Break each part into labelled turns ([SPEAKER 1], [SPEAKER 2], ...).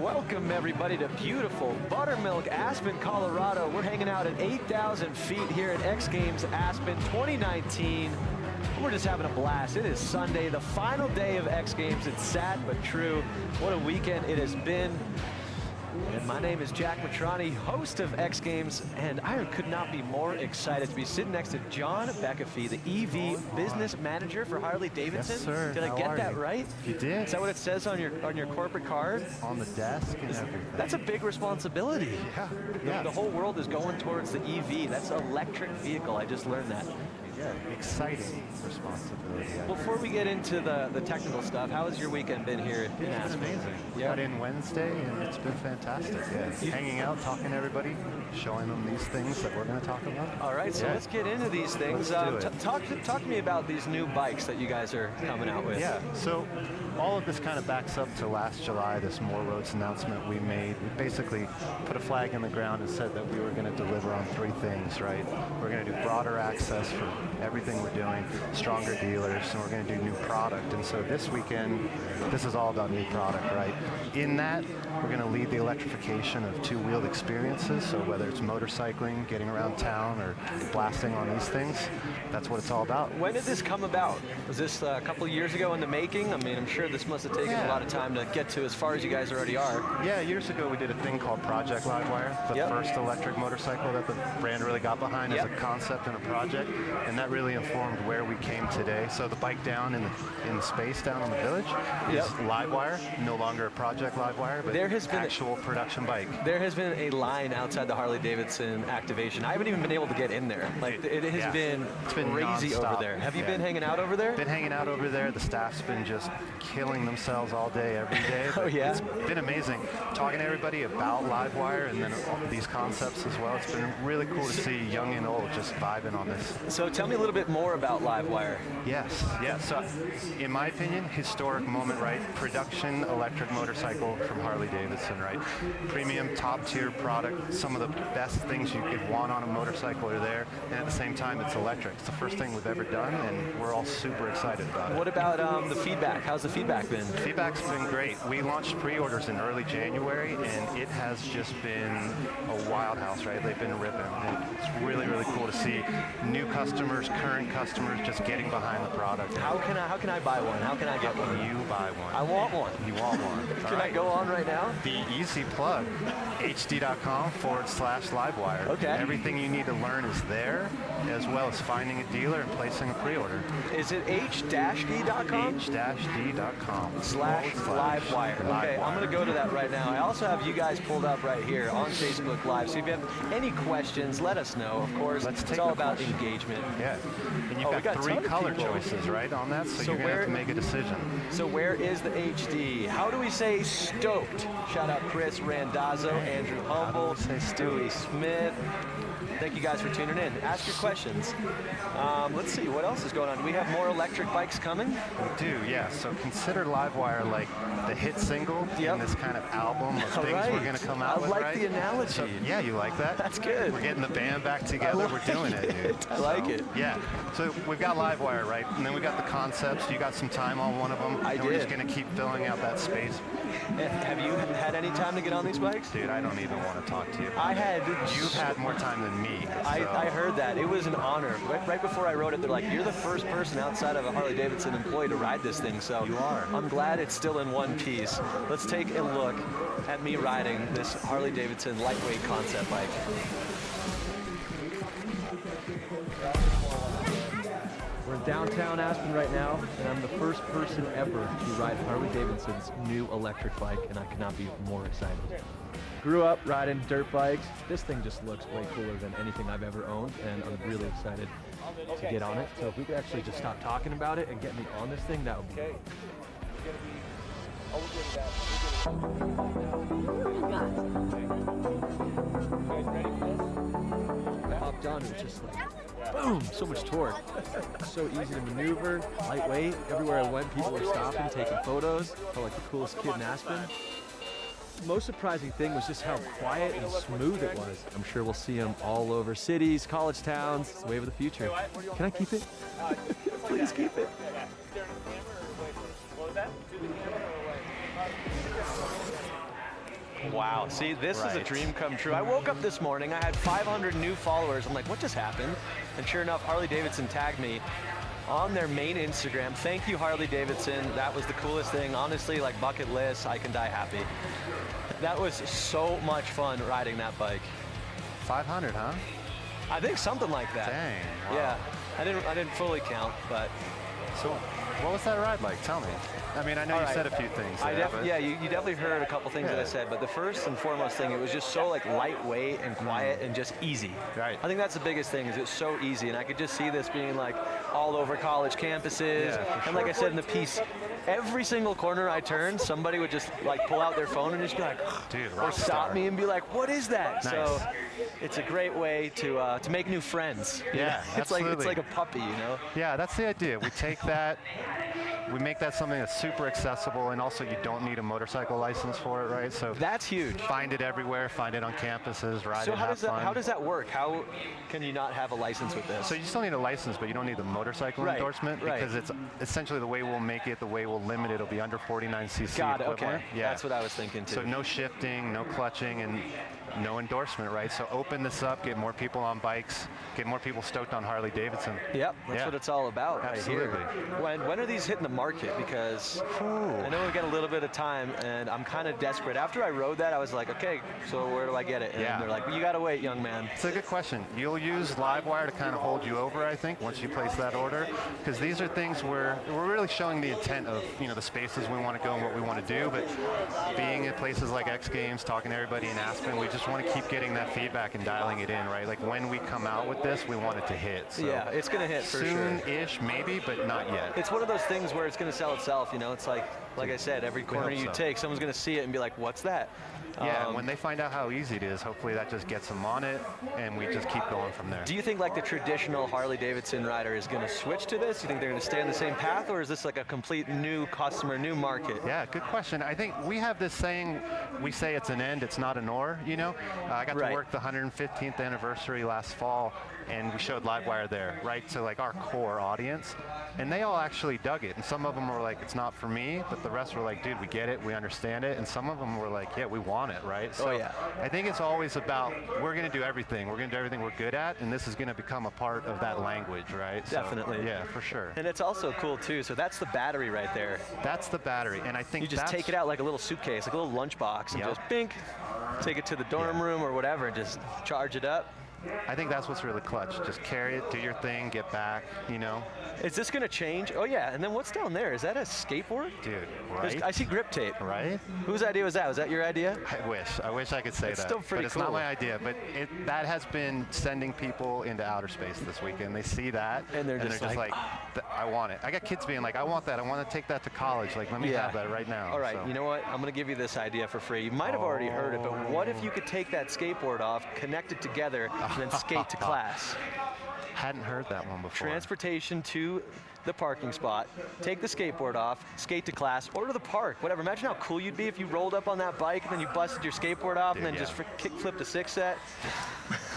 [SPEAKER 1] Welcome everybody to beautiful Buttermilk, Aspen, Colorado. We're hanging out at 8,000 feet here at X Games Aspen 2019. We're just having a blast. It is Sunday, the final day of X Games. It's sad but true. What a weekend it has been. And my name is Jack Matrani, host of X Games, and I could not be more excited to be sitting next to John Beckefee, the EV business manager for Harley-Davidson.
[SPEAKER 2] Yes, sir.
[SPEAKER 1] Did I get that right?
[SPEAKER 2] You did.
[SPEAKER 1] Is that what it says on your corporate card?
[SPEAKER 2] On the desk and everything.
[SPEAKER 1] That's a big responsibility.
[SPEAKER 2] Yeah.
[SPEAKER 1] The whole world is going towards the EV. That's an electric vehicle. I just learned that.
[SPEAKER 2] Yeah, exciting responsibility.
[SPEAKER 1] Before we get into the technical stuff, how has your weekend been here in Aspen?
[SPEAKER 2] It's been amazing.
[SPEAKER 1] Yeah.
[SPEAKER 2] Got in Wednesday and it's been fantastic. Yeah. Hanging out, talking to everybody, showing them these things that we're going to talk about.
[SPEAKER 1] All right, so let's get into these things. Talk to me about these new bikes that you guys are coming out with.
[SPEAKER 2] Yeah, so all of this kind of backs up to last July, this More Roads announcement we made. We basically put a flag in the ground and said that we were going to deliver on three things, right? We're going to do broader access for everything we're doing, stronger dealers, and we're going to do new product. And so this weekend, this is all about new product, right? In that, we're going to lead the electrification of two-wheeled experiences. So whether it's motorcycling, getting around town, or blasting on these things, that's what it's all about.
[SPEAKER 1] When did this come about? Was this a couple of years ago in the making? I mean, I'm sure this must have taken a lot of time to get to as far as you guys already are.
[SPEAKER 2] Yeah, years ago we did a thing called Project Livewire, the first electric motorcycle that the brand really got behind as a concept and a project, and that really informed where we came today. So the bike down in the space down on the village is Livewire, no longer a Project Livewire, but there has been actual production bike.
[SPEAKER 1] There has been a line outside the Harley-Davidson activation. I haven't even been able to get in there. Like it has been crazy over there. Have you been hanging out over there?
[SPEAKER 2] Been hanging out over there. The staff's been just killing themselves all day, every day. It's been amazing. Talking to everybody about Livewire and then all these concepts as well. It's been really cool to see young and old just vibing on this.
[SPEAKER 1] So tell me a little bit more about Livewire.
[SPEAKER 2] Yes, yes. So, in my opinion, historic moment, right? Production electric motorcycle from Harley-Davidson, right? Premium, top-tier product. Some of the best things you could want on a motorcycle are there, and at the same time, it's electric. It's the first thing we've ever done, and we're all super excited about it.
[SPEAKER 1] What about the feedback? How's the feedback been?
[SPEAKER 2] Feedback's been great. We launched pre-orders in early January, and it has just been a wild house, right? They've been ripping. And it's really, really cool to see new customers, current customers just getting behind the product.
[SPEAKER 1] How can I buy one? How can I get one?
[SPEAKER 2] You buy one.
[SPEAKER 1] I want one.
[SPEAKER 2] You want one.
[SPEAKER 1] Can I go on right now?
[SPEAKER 2] The easy plug, hd.com/livewire.
[SPEAKER 1] Okay.
[SPEAKER 2] Everything you need to learn is there, as well as finding a dealer and placing a pre-order.
[SPEAKER 1] Is it h-d.com?
[SPEAKER 2] h-d.com/livewire.
[SPEAKER 1] Okay, I'm going to go to that right now. I also have you guys pulled up right here on Facebook Live. So if you have any questions, let us know. Of course, it's all about engagement.
[SPEAKER 2] Yeah. And you've got 3 color choices, right, on that, so you're going to have to make a decision.
[SPEAKER 1] So where is the HD? How do we say stoked? Shout out Chris Randazzo, Andrew Humble, Stewie Smith. Thank you guys for tuning in. Ask your questions. Let's see, what else is going on? Do we have more electric bikes coming?
[SPEAKER 2] We do, yeah. So consider Livewire like the hit single in this kind of album of things we're going to come out with,
[SPEAKER 1] I like the analogy.
[SPEAKER 2] So, yeah, you like that?
[SPEAKER 1] That's good.
[SPEAKER 2] We're getting the band back together. We're doing it, dude.
[SPEAKER 1] I like it.
[SPEAKER 2] Yeah. So we've got Livewire, right? And then we got the concepts. You got some time on one of them. We're just going to keep filling out that space.
[SPEAKER 1] Have you had any time to get on these bikes?
[SPEAKER 2] Dude, I don't even want to talk to you.
[SPEAKER 1] You've
[SPEAKER 2] had more time than me. So.
[SPEAKER 1] I heard that. It was an honor. Right before I wrote it, they're like, you're the first person outside of a Harley-Davidson employee to ride this thing. So
[SPEAKER 2] you are.
[SPEAKER 1] I'm glad it's still in one piece. Let's take a look at me riding this Harley-Davidson lightweight concept bike. We're in downtown Aspen right now, and I'm the first person ever to ride Harley-Davidson's new electric bike, and I could not be more excited. Grew up riding dirt bikes. This thing just looks way cooler than anything I've ever owned, and I'm really excited to get on it. So if we could actually just stop talking about it and get me on this thing, that would be great. I hopped on, it was just like, boom, so much torque. So easy to maneuver, lightweight. Everywhere I went, people were stopping, taking photos. Felt like the coolest kid in Aspen. The most surprising thing was just how quiet and smooth it was. I'm sure we'll see them all over cities, college towns. It's the wave of the future. Can I keep it? Please keep it. Wow, see, this is a dream come true. I woke up this morning, I had 500 new followers. I'm like, what just happened? And sure enough, Harley-Davidson tagged me on their main Instagram. Thank you, Harley-Davidson. That was the coolest thing. Honestly, like bucket list, I can die happy. That was so much fun riding that bike.
[SPEAKER 2] 500, huh?
[SPEAKER 1] I think something like that.
[SPEAKER 2] Dang. Wow.
[SPEAKER 1] Yeah, I didn't fully count, but.
[SPEAKER 2] So, what was that ride like? Tell me. I mean, I know you said a few things there,
[SPEAKER 1] yeah, you definitely heard a couple things that I said, but the first and foremost thing, it was just so like lightweight and quiet and just easy.
[SPEAKER 2] Right.
[SPEAKER 1] I think that's the biggest thing, is it's so easy, and I could just see this being like all over college campuses. And like I said in the piece, every single corner I turned, somebody would just like pull out their phone and just be like,
[SPEAKER 2] dude,
[SPEAKER 1] or stop me and be like, what is that?
[SPEAKER 2] Nice.
[SPEAKER 1] So it's a great way to make new friends.
[SPEAKER 2] Yeah,
[SPEAKER 1] it's like a puppy, you know?
[SPEAKER 2] Yeah, that's the idea. We take that, we make that something that's super accessible, and also you don't need a motorcycle license for it, right? So
[SPEAKER 1] that's huge.
[SPEAKER 2] Find it everywhere, find it on campuses, ride it, have fun.
[SPEAKER 1] How does that work? How can you not have a license with this?
[SPEAKER 2] So you still need a license, but you don't need the motorcycle endorsement, because it's essentially the way we'll make it, the way we'll limit it, it'll be under 49cc
[SPEAKER 1] Got it,
[SPEAKER 2] equivalent.
[SPEAKER 1] okay. Yeah. That's what I was thinking too.
[SPEAKER 2] So no shifting, no clutching, and no endorsement, right? So open this up, get more people on bikes, get more people stoked on Harley-Davidson.
[SPEAKER 1] Yep, that's what it's all about.
[SPEAKER 2] Absolutely.
[SPEAKER 1] Right here. When are these hitting the market? Because I know we've got a little bit of time, and I'm kind of desperate. After I rode that, I was like, okay, so where do I get it? And they're like, well, you got to wait, young man.
[SPEAKER 2] It's a good question. You'll use Livewire to kind of hold you over, I think, once you place that order, because these are things where we're really showing the intent of, you know, the spaces we want to go and what we want to do, but being at places like X Games, talking to everybody in Aspen, we just just want to keep getting that feedback and dialing it in, right? Like when we come out with this, we want it to hit. So
[SPEAKER 1] yeah, it's going to hit for sure.
[SPEAKER 2] Soon-ish, maybe, but not yet.
[SPEAKER 1] It's one of those things where it's going to sell itself, you know? It's like I said, every corner you take, someone's going to see it and be like, what's that?
[SPEAKER 2] Yeah, when they find out how easy it is, hopefully that just gets them on it, and we just keep going from there.
[SPEAKER 1] Do you think like the traditional Harley-Davidson rider is going to switch to this? Do you think they're going to stay on the same path, or is this like a complete new customer, new market?
[SPEAKER 2] Yeah, good question. I think we have this saying, we say it's an end, it's not an or, you know? I got to work the 115th anniversary last fall, and we showed Livewire there, right? So like our core audience, and they all actually dug it. And some of them were like, it's not for me, but the rest were like, dude, we get it, we understand it. And some of them were like, yeah, we want it, right? So I think it's always about, we're going to do everything. We're going to do everything we're good at, and this is going to become a part of that language, right?
[SPEAKER 1] Definitely.
[SPEAKER 2] So, yeah, for sure.
[SPEAKER 1] And it's also cool too. So that's the battery right there.
[SPEAKER 2] That's the battery, and I think
[SPEAKER 1] you just take it out like a little suitcase, like a little lunchbox, and just bink, take it to the dorm room or whatever, and just charge it up.
[SPEAKER 2] I think that's what's really clutch. Just carry it, do your thing, get back, you know.
[SPEAKER 1] Is this going to change? Oh, yeah. And then what's down there? Is that a skateboard?
[SPEAKER 2] Dude, right?
[SPEAKER 1] I see grip tape.
[SPEAKER 2] Right?
[SPEAKER 1] Whose idea was that? Was that your idea?
[SPEAKER 2] I wish I could say
[SPEAKER 1] it's
[SPEAKER 2] that.
[SPEAKER 1] Still pretty
[SPEAKER 2] but it's
[SPEAKER 1] cool.
[SPEAKER 2] not my idea. But that has been sending people into outer space this weekend. They see that,
[SPEAKER 1] and they're just like
[SPEAKER 2] I want it. I got kids being like, I want that. I want to take that to college. Like, let me have that right now.
[SPEAKER 1] All right, you know what? I'm going to give you this idea for free. You might have already heard it, but what if you could take that skateboard off, connect it together, and then skate to class?
[SPEAKER 2] Hadn't heard that one before.
[SPEAKER 1] Transportation to the parking spot, take the skateboard off, skate to class, or to the park, whatever. Imagine how cool you'd be if you rolled up on that bike and then you busted your skateboard off and then just kick flipped a six set.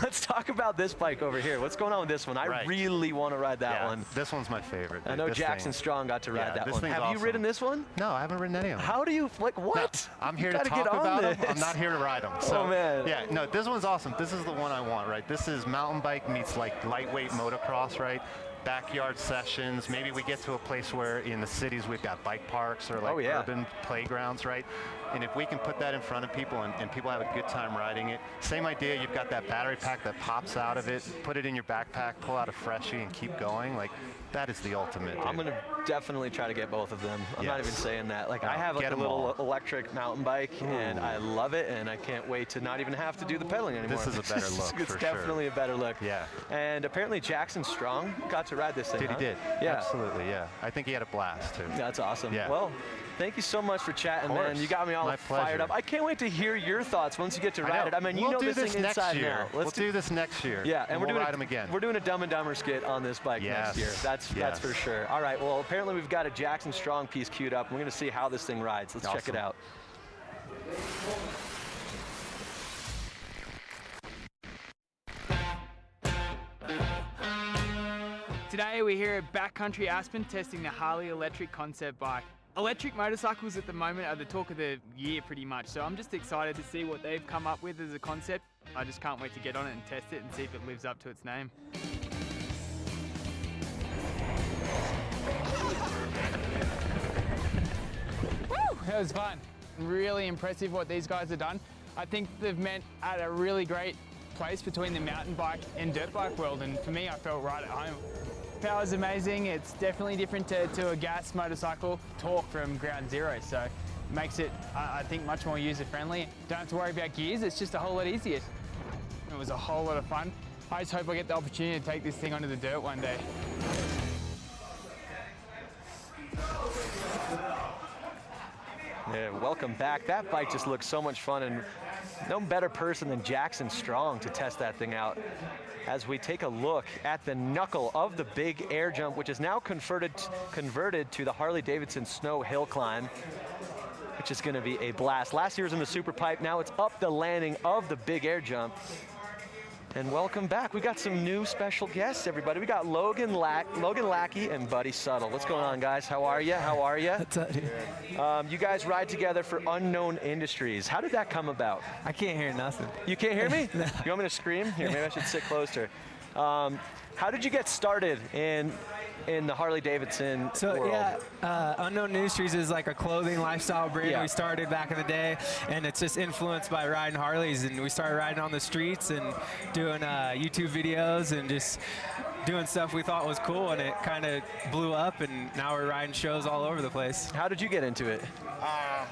[SPEAKER 1] Let's talk about this bike over here. What's going on with this one? I really want to ride that one.
[SPEAKER 2] This one's my favorite.
[SPEAKER 1] I know Jackson Strong got to ride that one. Have you ridden this one?
[SPEAKER 2] No, I haven't ridden any of them.
[SPEAKER 1] How do you, like, what?
[SPEAKER 2] No, I'm here to talk about them. I'm not here to ride them. So, yeah, no, this one's awesome. This is the one I want, right? This is mountain bike meets like lightweight motocross, right? Backyard sessions. Maybe we get to a place where in the cities we've got bike parks or like urban playgrounds, right? And if we can put that in front of people and people have a good time riding it, same idea, you've got that battery pack that pops out of it, put it in your backpack, pull out a freshie and keep going. Like, that is the ultimate, dude.
[SPEAKER 1] I'm going to definitely try to get both of them. I'm not even saying that. Like, I have like a little electric mountain bike and I love it, and I can't wait to not even have to do the pedaling anymore.
[SPEAKER 2] This is a better look,
[SPEAKER 1] It's definitely a better look.
[SPEAKER 2] Yeah.
[SPEAKER 1] And apparently Jackson Strong got to ride this thing,
[SPEAKER 2] He did. Yeah. Absolutely, yeah. I think he had a blast, too.
[SPEAKER 1] That's awesome.
[SPEAKER 2] Yeah.
[SPEAKER 1] Well, thank you so much for chatting, man. You got me all fired up. I can't wait to hear your thoughts once you get to ride it. I mean, you know this thing inside and out.
[SPEAKER 2] We'll do this next year.
[SPEAKER 1] Yeah, and we're doing
[SPEAKER 2] ride them again.
[SPEAKER 1] We're doing a Dumb and Dumber skit on this bike next year. That's for sure. All right, well, apparently we've got a Jackson Strong piece queued up. We're going to see how this thing rides. Let's check it out.
[SPEAKER 3] Today we're here at Backcountry Aspen testing the Harley electric concept bike. Electric motorcycles at the moment are the talk of the year pretty much, so I'm just excited to see what they've come up with as a concept. I just can't wait to get on it and test it and see if it lives up to its name. Woo! That was fun. Really impressive what these guys have done. I think they've met at a really great place between the mountain bike and dirt bike world, and for me I felt right at home. Power's amazing. It's definitely different to a gas motorcycle torque from ground zero, so it makes it, I think, much more user-friendly. Don't have to worry about gears, it's just a whole lot easier. It was a whole lot of fun. I just hope I get the opportunity to take this thing onto the dirt one day.
[SPEAKER 1] Yeah, welcome back. That bike just looks so much fun, and no better person than Jackson Strong to test that thing out. As we take a look at the knuckle of the big air jump, which is now converted to the Harley-Davidson SnowHillClimb, which is going to be a blast. Last year was in the Super Pipe, now it's up the landing of the big air jump. And welcome back. We got some new special guests, everybody. We got Logan Lackey and Buddy Suttle. What's going on, guys? How are you? How are you?
[SPEAKER 4] What's up, dude?
[SPEAKER 1] You guys ride together for Unknown Industries. How did that come about?
[SPEAKER 4] I can't hear nothing.
[SPEAKER 1] You can't hear me?
[SPEAKER 4] No.
[SPEAKER 1] You want me to scream? Here, maybe I should sit closer. How did you get started in the Harley-Davidson world?
[SPEAKER 4] So Unknown Industries is like a clothing lifestyle brand we started back in the day, and it's just influenced by riding Harleys, and we started riding on the streets and doing YouTube videos and just doing stuff we thought was cool, and it kind of blew up, and now we're riding shows all over the place.
[SPEAKER 1] How did you get into it?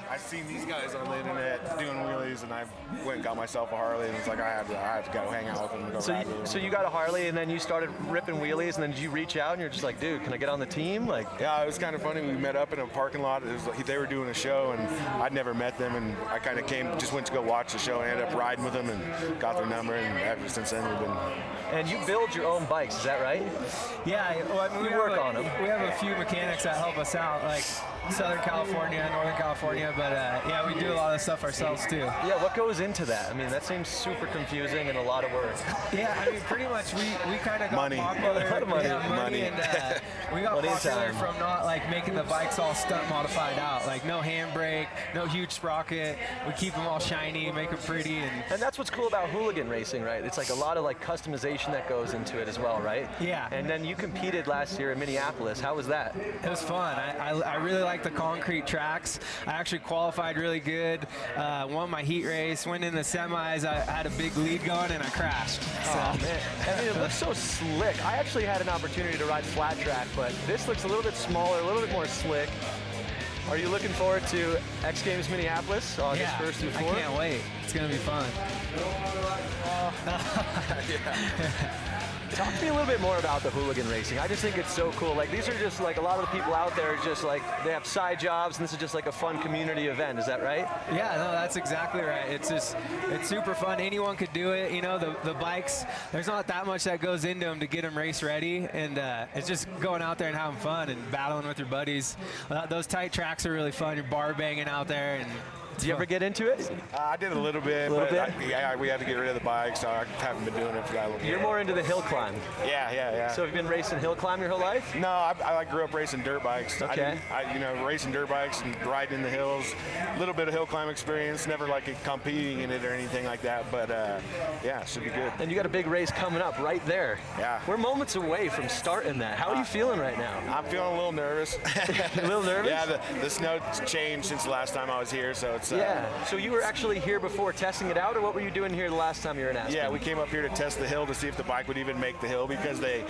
[SPEAKER 5] I've seen these guys on the internet doing wheelies, and I went and got myself a Harley, and it's like I had to go hang out with them and go ride with them.
[SPEAKER 1] So you got a Harley, and then you started ripping wheelies, and then did you reach out and you're just like, dude, can I get on the team? Like,
[SPEAKER 5] yeah, it was kind of funny. We met up in a parking lot. It was like they were doing a show, and I'd never met them, and I kind of just went to go watch the show, and ended up riding with them and got their number, and ever since then we've been.
[SPEAKER 1] And you build your own bikes, is that right?
[SPEAKER 4] Yeah, well, I mean,
[SPEAKER 1] we work on them.
[SPEAKER 4] We have a few mechanics that help us out, like Southern California, Northern California, but yeah, we do a lot of stuff ourselves too.
[SPEAKER 1] Yeah, what goes into that? I mean, that seems super confusing and a lot of work.
[SPEAKER 4] Yeah, I mean, pretty much we kind of got
[SPEAKER 5] Money.
[SPEAKER 4] popular.
[SPEAKER 1] A lot of money.
[SPEAKER 4] Yeah, money. And we got
[SPEAKER 1] Money and
[SPEAKER 4] popular
[SPEAKER 1] time.
[SPEAKER 4] from not like making the bikes all stunt modified out, like no handbrake, no huge sprocket. We keep them all shiny, make them pretty,
[SPEAKER 1] And that's what's cool about hooligan racing, right? It's like a lot of like customization that goes into it as well, right?
[SPEAKER 4] Yeah.
[SPEAKER 1] And then you competed last year in Minneapolis. How was that?
[SPEAKER 4] It was fun. I really like the concrete tracks. I actually qualified really good, won my heat race, went in the semis. I had a big lead going and I crashed.
[SPEAKER 1] Oh, man. I mean, it looks so slick. I actually had an opportunity to ride flat track, but this looks a little bit smaller, a little bit more slick. Are you looking forward to X Games Minneapolis August 1st through 4th?
[SPEAKER 4] I can't wait. It's going to be fun.
[SPEAKER 1] Talk to me a little bit more about the hooligan racing. I just think it's so cool. Like, these are just like a lot of the people out there are just like, they have side jobs, and this is just like a fun community event. Is that right?
[SPEAKER 4] Yeah, no, that's exactly right. It's super fun. Anyone could do it. You know, the bikes, there's not that much that goes into them to get them race ready, and it's just going out there and having fun and battling with your buddies. Those tight tracks are really fun. You're bar banging out there, and
[SPEAKER 1] Do you ever get into it?
[SPEAKER 5] I did a little bit, we had to get rid of the bike, so I haven't been doing it for that long.
[SPEAKER 1] You're more into the hill climb.
[SPEAKER 5] Yeah.
[SPEAKER 1] So have you been racing hill climb your whole life?
[SPEAKER 5] No, I grew up racing dirt bikes.
[SPEAKER 1] Okay.
[SPEAKER 5] Racing dirt bikes and riding in the hills. A little bit of hill climb experience, never like competing in it or anything like that, but yeah, should be good.
[SPEAKER 1] And you got a big race coming up right there.
[SPEAKER 5] Yeah.
[SPEAKER 1] We're moments away from starting that. How are you feeling right now?
[SPEAKER 5] I'm feeling a little nervous.
[SPEAKER 1] A little nervous?
[SPEAKER 5] Yeah, the snow changed since the last time I was here, so it's...
[SPEAKER 1] Yeah. So you were actually here before testing it out, or what were you doing here the last time you were in Aspen?
[SPEAKER 5] Yeah, we came up here to test the hill to see if the bike would even make the hill, because they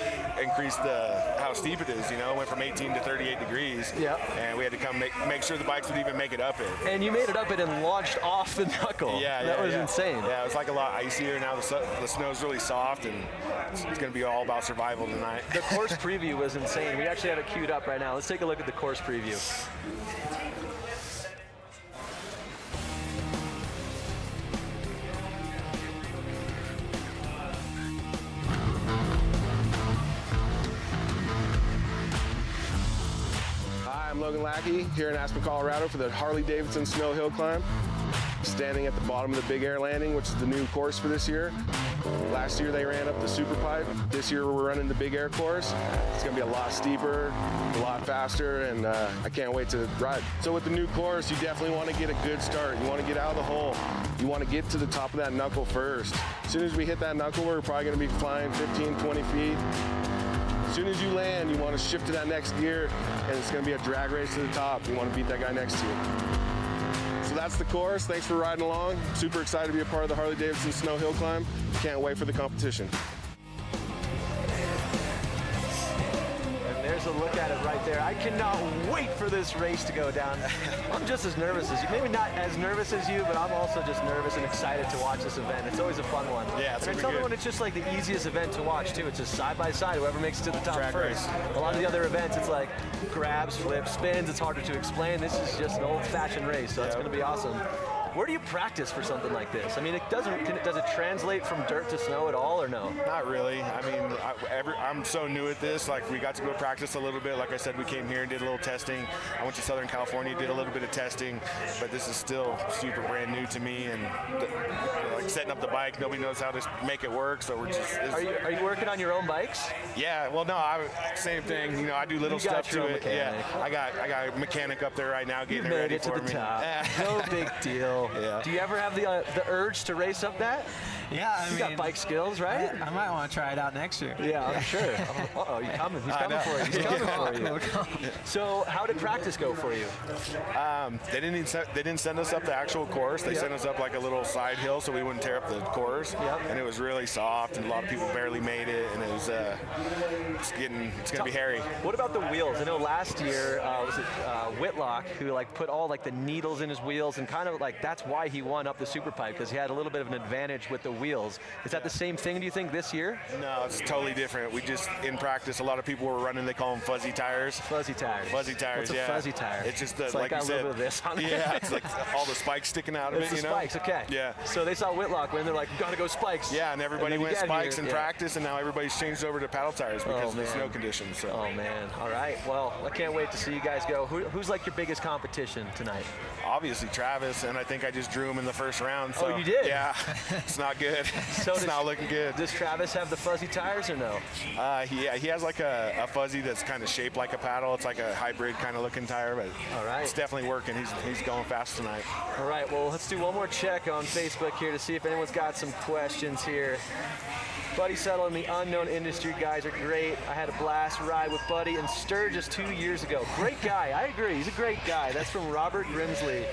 [SPEAKER 5] increased how steep it is. You know, it went from 18 to 38 degrees.
[SPEAKER 1] Yeah.
[SPEAKER 5] And we had to come make sure the bikes would even make it up it.
[SPEAKER 1] And you made it up it and launched off the knuckle.
[SPEAKER 5] Yeah,
[SPEAKER 1] that was insane.
[SPEAKER 5] Yeah, it was like a lot icier. Now the snow's really soft, and it's going to be all about survival tonight.
[SPEAKER 1] The course preview was insane. We actually have it queued up right now. Let's take a look at the course preview.
[SPEAKER 6] Hi, I'm Logan Lackey here in Aspen, Colorado for the Harley-Davidson SnowHillClimb. Standing at the bottom of the Big Air Landing, which is the new course for this year. Last year they ran up the Super Pipe. This year we're running the Big Air course. It's gonna be a lot steeper, a lot faster, and I can't wait to ride. So with the new course, you definitely want to get a good start. You want to get out of the hole. You want to get to the top of that knuckle first. As soon as we hit that knuckle, we're probably gonna be flying 15, 20 feet. As soon as you land, you want to shift to that next gear, and it's going to be a drag race to the top. You want to beat that guy next to you. So that's the course. Thanks for riding along. Super excited to be a part of the Harley-Davidson SnowHillClimb. Can't wait for the competition.
[SPEAKER 1] And there's a look at it right there. I cannot wait for this race to go down. I'm just as nervous as you. Maybe not as nervous as you, but I'm also just nervous and excited to watch this event. It's always a fun one.
[SPEAKER 5] Yeah, it's
[SPEAKER 1] and
[SPEAKER 5] gonna
[SPEAKER 1] it's
[SPEAKER 5] be
[SPEAKER 1] another
[SPEAKER 5] good.
[SPEAKER 1] one. It's just like the easiest event to watch too. It's just side by side. Whoever makes it to the top
[SPEAKER 5] Drag
[SPEAKER 1] first.
[SPEAKER 5] race.
[SPEAKER 1] A lot of the other events, it's like grabs, flips, spins. It's harder to explain. This is just an old-fashioned race, so it's going to be awesome. Where do you practice for something like this? I mean, does it translate from dirt to snow at all, or no?
[SPEAKER 5] Not really. I mean, I'm so new at this. Like, we got to go practice a little bit. Like I said, we came here and did a little testing. I went to Southern California, did a little bit of testing, but this is still super brand new to me. And like setting up the bike, nobody knows how to make it work. So we're just.
[SPEAKER 1] Are you working on your own bikes?
[SPEAKER 5] Yeah. Well, no. Same thing. You know, I do little
[SPEAKER 1] You got
[SPEAKER 5] stuff
[SPEAKER 1] your
[SPEAKER 5] to
[SPEAKER 1] own
[SPEAKER 5] it.
[SPEAKER 1] mechanic.
[SPEAKER 5] Yeah. I got a mechanic up there right now
[SPEAKER 1] You
[SPEAKER 5] getting it
[SPEAKER 1] made
[SPEAKER 5] ready
[SPEAKER 1] it to
[SPEAKER 5] for
[SPEAKER 1] the
[SPEAKER 5] me.
[SPEAKER 1] top. No big deal.
[SPEAKER 5] Yeah.
[SPEAKER 1] Do you ever have the urge to race up that?
[SPEAKER 4] Yeah,
[SPEAKER 1] You got bike skills, right?
[SPEAKER 4] I might want to try it out next year.
[SPEAKER 1] Yeah, I'm sure. Uh-oh, he's coming. He's coming for you. He's coming for you. So how did practice go for you?
[SPEAKER 5] They didn't send us up the actual course. They sent us up like a little side hill so we wouldn't tear up the course.
[SPEAKER 1] Yep.
[SPEAKER 5] And it was really soft, and a lot of people barely made it, and it was it's gonna be hairy.
[SPEAKER 1] What about the wheels? I know last year was it Whitlock who like put all like the needles in his wheels, and kind of like that's why he won up the super pipe, because he had a little bit of an advantage with the wheels. Is that the same thing, do you think, this year?
[SPEAKER 5] No, it's totally different. We just, in practice, a lot of people were running, they call them fuzzy tires.
[SPEAKER 1] Fuzzy tires.
[SPEAKER 5] Fuzzy tires,
[SPEAKER 1] What's a fuzzy tire?
[SPEAKER 5] It's just the,
[SPEAKER 1] it's
[SPEAKER 5] like
[SPEAKER 1] you
[SPEAKER 5] you
[SPEAKER 1] said, a little
[SPEAKER 5] said.
[SPEAKER 1] bit of this on it.
[SPEAKER 5] Yeah, it's like all the spikes sticking out of
[SPEAKER 1] It's
[SPEAKER 5] it,
[SPEAKER 1] the
[SPEAKER 5] you know?
[SPEAKER 1] spikes, okay.
[SPEAKER 5] Yeah.
[SPEAKER 1] So they saw Whitlock win, they're like, gotta go spikes.
[SPEAKER 5] Yeah, and everybody went spikes in
[SPEAKER 1] yeah.
[SPEAKER 5] practice, and now everybody's changed over to paddle tires because of the snow conditions. So.
[SPEAKER 1] Oh, man. All right. Well, I can't wait to see you guys go. Who's like your biggest competition tonight?
[SPEAKER 5] Obviously Travis, and I think I just drew him in the first round. So,
[SPEAKER 1] oh, you did?
[SPEAKER 5] Yeah, it's not good.
[SPEAKER 1] So
[SPEAKER 5] it's not looking good.
[SPEAKER 1] Does Travis have the fuzzy tires or no?
[SPEAKER 5] He has like a fuzzy that's kind of shaped like a paddle. It's like a hybrid kind of looking tire, but
[SPEAKER 1] all right.
[SPEAKER 5] It's definitely working. He's going fast tonight.
[SPEAKER 1] All right, well, let's do one more check on Facebook here to see if anyone's got some questions here. Buddy Settle and the Unknown Industry guys are great. I had a blast ride with Buddy in Sturgis 2 years ago. Great guy, I agree, he's a great guy. That's from Robert Grimsley.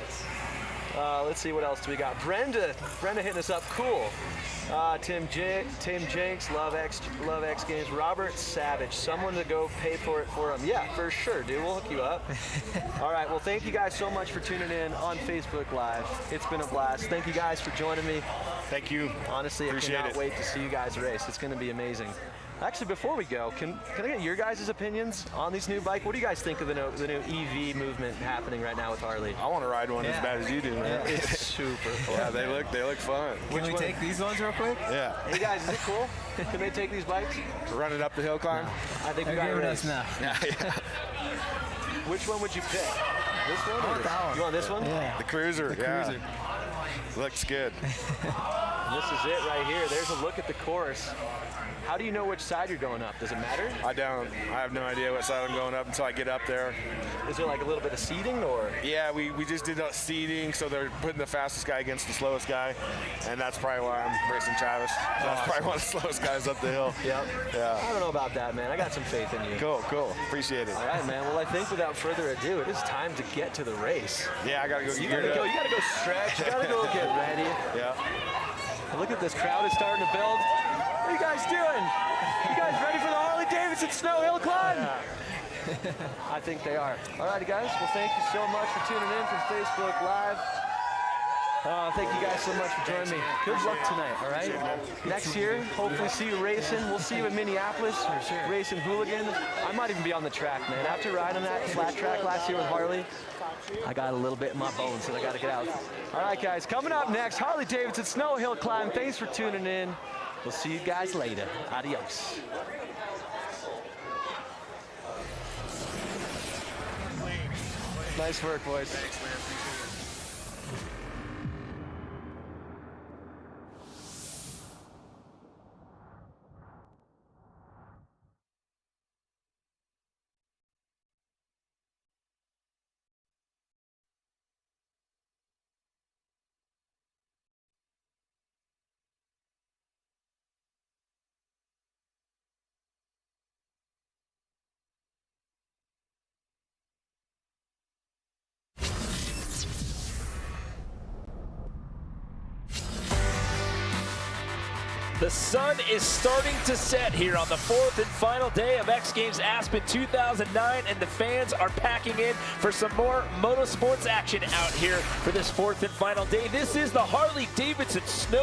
[SPEAKER 1] Let's see, what else do we got? Brenda hitting us up, cool. Tim Jenks, love X Games. Robert Savage, someone to go pay for it for him. Yeah, for sure, dude, we'll hook you up. All right, well, thank you guys so much for tuning in on Facebook Live. It's been a blast. Thank you guys for joining me.
[SPEAKER 5] Thank you.
[SPEAKER 1] Honestly,
[SPEAKER 5] Appreciate
[SPEAKER 1] I cannot
[SPEAKER 5] it.
[SPEAKER 1] wait to see you guys race. It's going to be amazing. Actually, before we go, can I get your guys' opinions on these new bikes? What do you guys think of the new EV movement happening right now with Harley?
[SPEAKER 5] I want to ride one as bad as you do, man.
[SPEAKER 1] It's super fun.
[SPEAKER 5] Yeah, they look fun.
[SPEAKER 4] Can we take these ones real quick?
[SPEAKER 5] Yeah.
[SPEAKER 1] Hey guys, is it cool? Can they take these bikes?
[SPEAKER 5] Run it up the hill climb?
[SPEAKER 1] I think we
[SPEAKER 4] They're
[SPEAKER 1] got
[SPEAKER 4] giving
[SPEAKER 1] race.
[SPEAKER 4] us now.
[SPEAKER 5] Yeah.
[SPEAKER 1] Which one would you pick? This one or
[SPEAKER 4] that one.
[SPEAKER 1] You want this one?
[SPEAKER 4] Yeah.
[SPEAKER 5] The Cruiser.
[SPEAKER 4] Cruiser.
[SPEAKER 5] Looks good.
[SPEAKER 1] This is it right here. There's a look at the course. How do you know which side you're going up? Does it matter?
[SPEAKER 5] I don't. I have no idea what side I'm going up until I get up there.
[SPEAKER 1] Is there like a little bit of seating or?
[SPEAKER 5] Yeah, we just did seating, so they're putting the fastest guy against the slowest guy, and that's probably why I'm racing Travis. That's probably one of the slowest guys up the hill.
[SPEAKER 1] Yep.
[SPEAKER 5] Yeah.
[SPEAKER 1] I don't know about that, man. I got some faith in you.
[SPEAKER 5] Cool. Appreciate it.
[SPEAKER 1] All right, man. Well, I think without further ado, it is time to get to the race.
[SPEAKER 5] Yeah, I gotta go.
[SPEAKER 1] You gotta go stretch. You gotta go get ready.
[SPEAKER 5] Yeah.
[SPEAKER 1] Look at this crowd is starting to build. What are you guys doing? You guys ready for the Harley-Davidson SnowHillClimb? Yeah. I think they are. All righty, guys. Well, thank you so much for tuning in from Facebook Live. Thank you guys so much for joining me. Good luck tonight, all right? Next year, hopefully see you racing. We'll see you in Minneapolis, racing Hooligan. I might even be on the track, man. After riding that flat track last year with Harley, I got a little bit in my bones, so I got to get out. All right, guys, coming up next, Harley-Davidson SnowHillClimb. Thanks for tuning in. We'll see you guys later. Adios. Nice work, boys.
[SPEAKER 5] Thanks, man.
[SPEAKER 7] The sun is starting to set here on the fourth and final day of X Games Aspen 2009, and the fans are packing in for some more motorsports action out here for this fourth and final day. This is the Harley-Davidson Snow